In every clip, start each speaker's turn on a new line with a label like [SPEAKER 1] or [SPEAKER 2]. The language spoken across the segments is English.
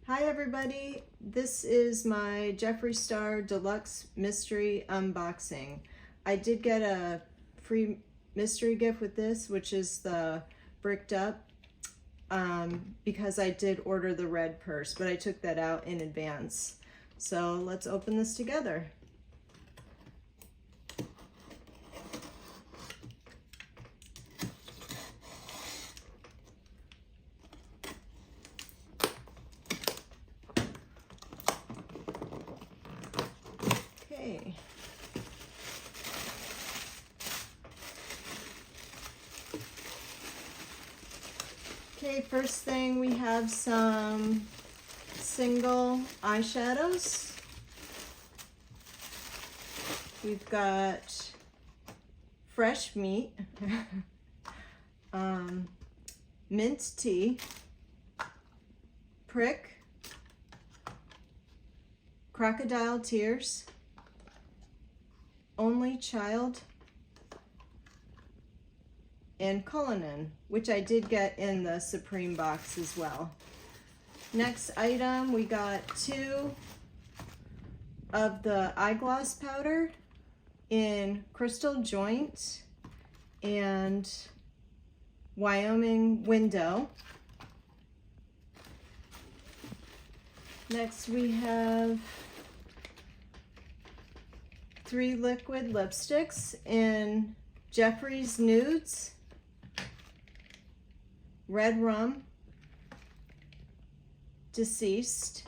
[SPEAKER 1] Hi everybody, this is my Jeffree Star Deluxe mystery unboxing. I did get a free mystery gift with this, which is the bricked up, because I did order the red purse, but I took that out in advance. So let's open this together. Okay, first thing we have some single eyeshadows. We've got fresh meat, mint tea, prick, crocodile tears, only child, and Cullinan, which I did get in the Supreme box as well. Next item, we got 2 of the eyeglass powder in Crystal Joint and Wyoming Window. Next we have 3 liquid lipsticks in Jeffree's Nudes, Red Rum, Deceased,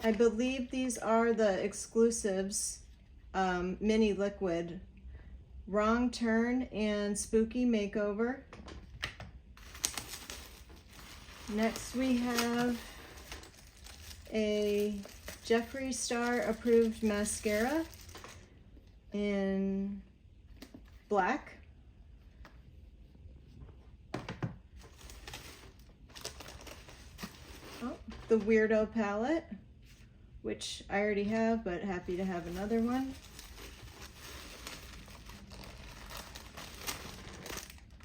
[SPEAKER 1] I believe these are the exclusives, mini liquid, Wrong Turn and Spooky Makeover. Next we have a Jeffree Star approved mascara in black. Oh, the Weirdo palette, which I already have, but happy to have another one.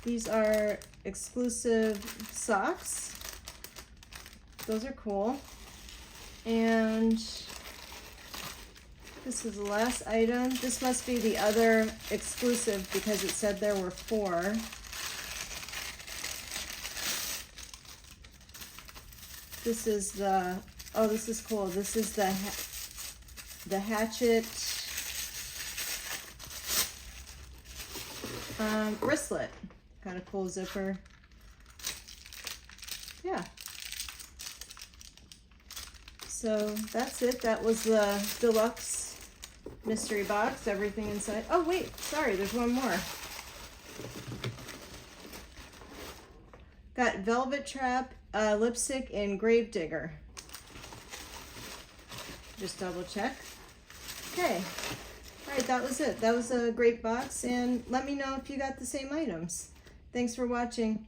[SPEAKER 1] These are exclusive socks. Those are cool. And this is the last item. This must be the other exclusive because it said there were 4. This is the, oh, this is cool. This is the Hatchet wristlet. Kind of cool zipper. Yeah. So that's it. That was the deluxe mystery box. Everything inside. Oh wait, sorry, there's one more. Got Velvet Trap lipstick in Gravedigger. Just double check. Okay. All right, that was it. That was a great box, and let me know if you got the same items. Thanks for watching.